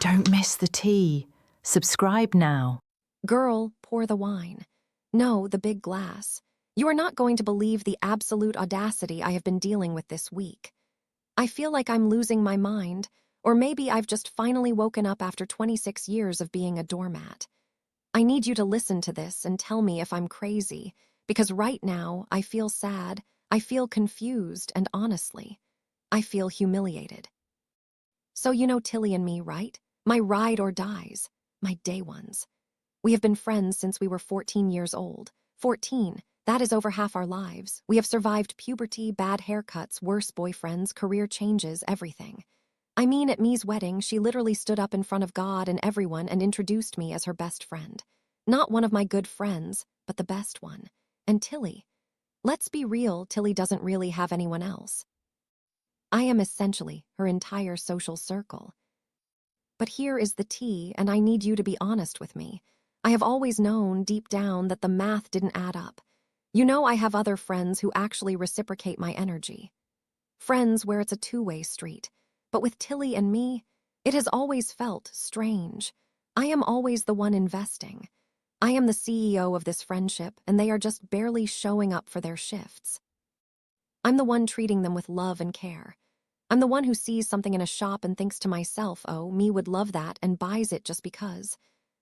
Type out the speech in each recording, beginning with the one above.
Don't miss the tea. Subscribe now. Girl, pour the wine. No, the big glass. You are not going to believe the absolute audacity I have been dealing with this week. I feel like I'm losing my mind, or maybe I've just finally woken up after 26 years of being a doormat. I need you to listen to this and tell me if I'm crazy, because right now I feel sad, I feel confused, and honestly, I feel humiliated. So you know Tilly and me, right? My ride or dies, my day ones. We have been friends since we were 14 years old. 14, that is over half our lives. We have survived puberty, bad haircuts, worse boyfriends, career changes, everything. I mean, at Me's wedding, she literally stood up in front of God and everyone and introduced me as her best friend. Not one of my good friends, but the best one. And Tilly. Let's be real, Tilly doesn't really have anyone else. I am essentially her entire social circle. But here is the tea, and I need you to be honest with me. I have always known, deep down, that the math didn't add up. You know I have other friends who actually reciprocate my energy. Friends where it's a two-way street. But with Tilly and me, it has always felt strange. I am always the one investing. I am the CEO of this friendship, and they are just barely showing up for their shifts. I'm the one treating them with love and care. I'm the one who sees something in a shop and thinks to myself, oh, me would love that, and buys it just because.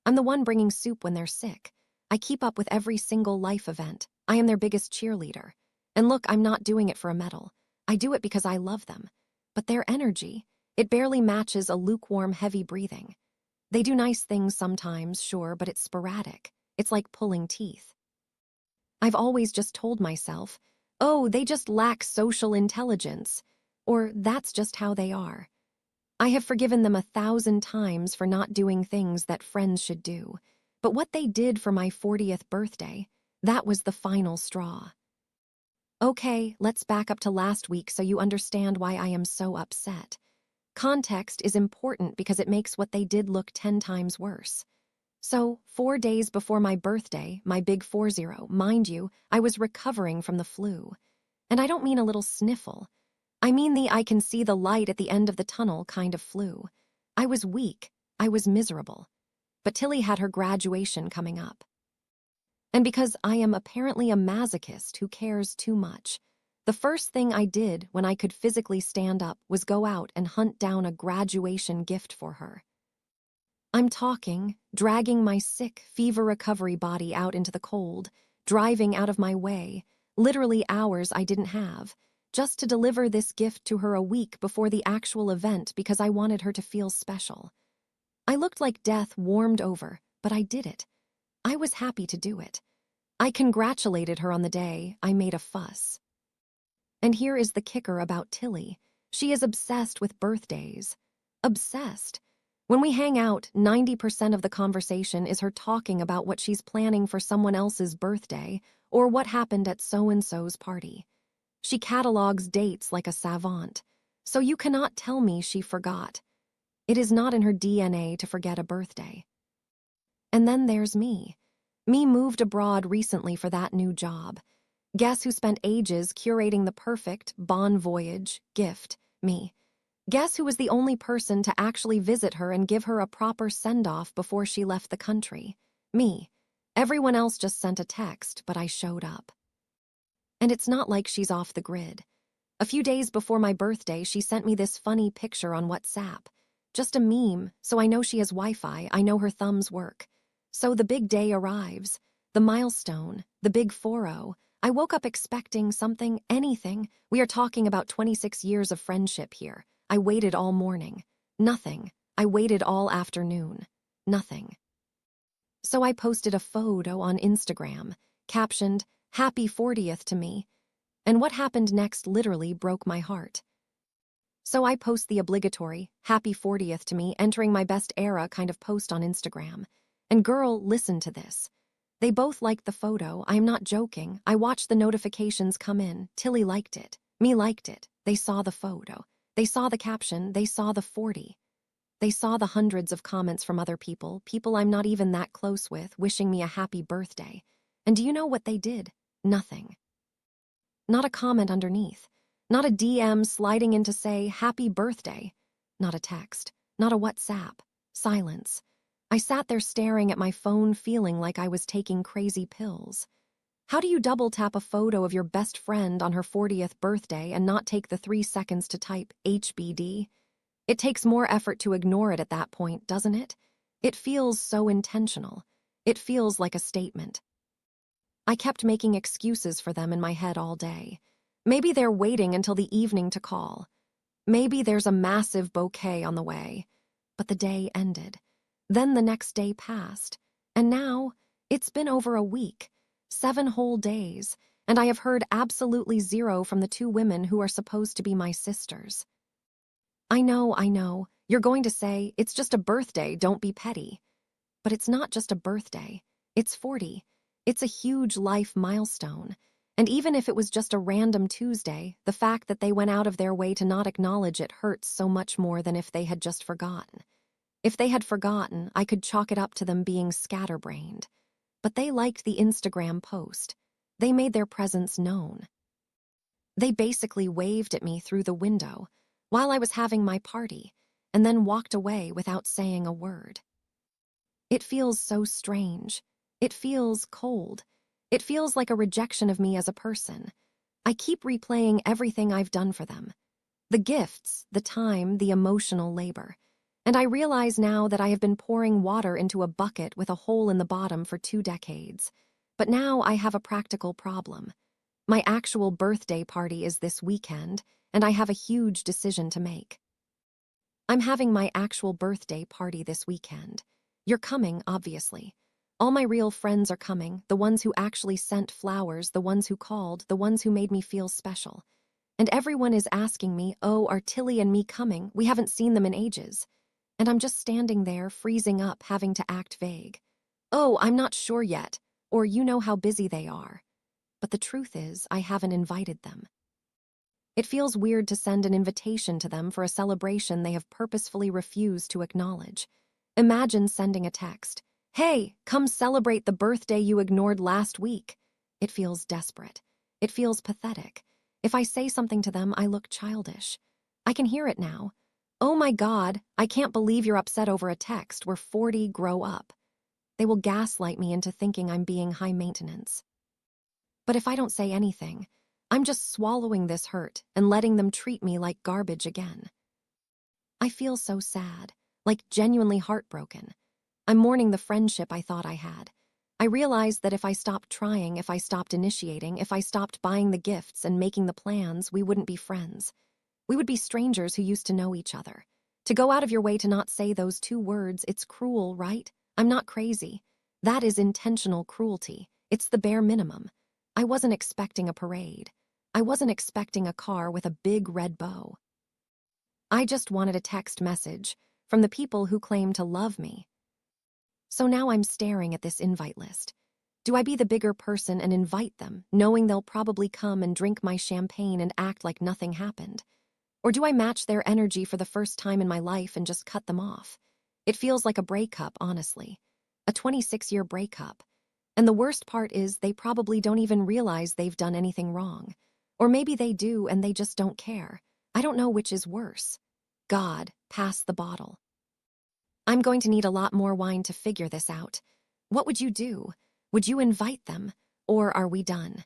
I'm the one bringing soup when they're sick. I keep up with every single life event. I am their biggest cheerleader. And look, I'm not doing it for a medal. I do it because I love them. But their energy, it barely matches a lukewarm, heavy breathing. They do nice things sometimes, sure, but it's sporadic. It's like pulling teeth. I've always just told myself, oh, they just lack social intelligence. Or that's just how they are. I have forgiven them 1,000 times for not doing things that friends should do. But what they did for my 40th birthday, that was the final straw. Okay, let's back up to last week so you understand why I am so upset. Context is important because it makes what they did look 10 times worse. So, 4 days before my birthday, my big 40, mind you, I was recovering from the flu. And I don't mean a little sniffle. I mean the I can see the light at the end of the tunnel kind of flu. I was weak. I was miserable. But Tilly had her graduation coming up. And because I am apparently a masochist who cares too much, the first thing I did when I could physically stand up was go out and hunt down a graduation gift for her. I'm talking, dragging my sick, fever recovery body out into the cold, driving out of my way, literally hours I didn't have, just to deliver this gift to her a week before the actual event because I wanted her to feel special. I looked like death warmed over, but I did it. I was happy to do it. I congratulated her on the day. I made a fuss. And here is the kicker about Tilly. She is obsessed with birthdays. Obsessed. When we hang out, 90% of the conversation is her talking about what she's planning for someone else's birthday or what happened at so-and-so's party. She catalogs dates like a savant, so you cannot tell me she forgot. It is not in her DNA to forget a birthday. And then there's me. Me moved abroad recently for that new job. Guess who spent ages curating the perfect bon voyage gift? Me. Guess who was the only person to actually visit her and give her a proper send-off before she left the country? Me. Everyone else just sent a text, but I showed up. And it's not like she's off the grid. A few days before my birthday, she sent me this funny picture on WhatsApp. Just a meme, so I know she has Wi-Fi, I know her thumbs work. So the big day arrives. The milestone, the big 40. I woke up expecting something, anything. We are talking about 26 years of friendship here. I waited all morning. Nothing. I waited all afternoon. Nothing. So I posted a photo on Instagram, captioned, "Happy 40th to me." And what happened next literally broke my heart. So I post the obligatory, "Happy 40th to me," entering my best era kind of post on Instagram. And girl, listen to this. They both liked the photo. I am not joking. I watched the notifications come in. Tilly liked it. Me liked it. They saw the photo. They saw the caption. They saw the 40. They saw the hundreds of comments from other people I'm not even that close with, wishing me a happy birthday. And do you know what they did? Nothing. Not a comment underneath. Not a DM sliding in to say, "Happy birthday." Not a text. Not a WhatsApp. Silence. I sat there staring at my phone, feeling like I was taking crazy pills. How do you double tap a photo of your best friend on her 40th birthday and not take the 3 seconds to type HBD? It takes more effort to ignore it at that point, doesn't it? It feels so intentional. It feels like a statement. I kept making excuses for them in my head all day. Maybe they're waiting until the evening to call. Maybe there's a massive bouquet on the way. But the day ended. Then the next day passed. And now, it's been over a week, 7 whole days, and I have heard absolutely zero from the 2 women who are supposed to be my sisters. I know, you're going to say, it's just a birthday, don't be petty. But it's not just a birthday. It's 40. It's a huge life milestone. And even if it was just a random Tuesday, the fact that they went out of their way to not acknowledge it hurts so much more than if they had just forgotten. If they had forgotten, I could chalk it up to them being scatterbrained. But they liked the Instagram post. They made their presence known. They basically waved at me through the window while I was having my party, and then walked away without saying a word. It feels so strange. It feels cold. It feels like a rejection of me as a person. I keep replaying everything I've done for them. The gifts, the time, the emotional labor. And I realize now that I have been pouring water into a bucket with a hole in the bottom for 2 decades. But now I have a practical problem. My actual birthday party is this weekend, and I have a huge decision to make. I'm having my actual birthday party this weekend. You're coming, obviously. All my real friends are coming, the ones who actually sent flowers, the ones who called, the ones who made me feel special. And everyone is asking me, oh, are Tilly and me coming? We haven't seen them in ages. And I'm just standing there, freezing up, having to act vague. Oh, I'm not sure yet, or you know how busy they are. But the truth is, I haven't invited them. It feels weird to send an invitation to them for a celebration they have purposefully refused to acknowledge. Imagine sending a text, "Hey, come celebrate the birthday you ignored last week." It feels desperate. It feels pathetic. If I say something to them, I look childish. I can hear it now. Oh my God, I can't believe you're upset over a text. We're 40, grow up. They will gaslight me into thinking I'm being high maintenance. But if I don't say anything, I'm just swallowing this hurt and letting them treat me like garbage again. I feel so sad, like genuinely heartbroken. I'm mourning the friendship I thought I had. I realized that if I stopped trying, if I stopped initiating, if I stopped buying the gifts and making the plans, we wouldn't be friends. We would be strangers who used to know each other. To go out of your way to not say those 2 words, it's cruel, right? I'm not crazy. That is intentional cruelty. It's the bare minimum. I wasn't expecting a parade. I wasn't expecting a car with a big red bow. I just wanted a text message from the people who claim to love me. So now I'm staring at this invite list. Do I be the bigger person and invite them, knowing they'll probably come and drink my champagne and act like nothing happened? Or do I match their energy for the first time in my life and just cut them off? It feels like a breakup, honestly. A 26-year breakup. And the worst part is they probably don't even realize they've done anything wrong. Or maybe they do and they just don't care. I don't know which is worse. God, pass the bottle. I'm going to need a lot more wine to figure this out. What would you do? Would you invite them? Or are we done?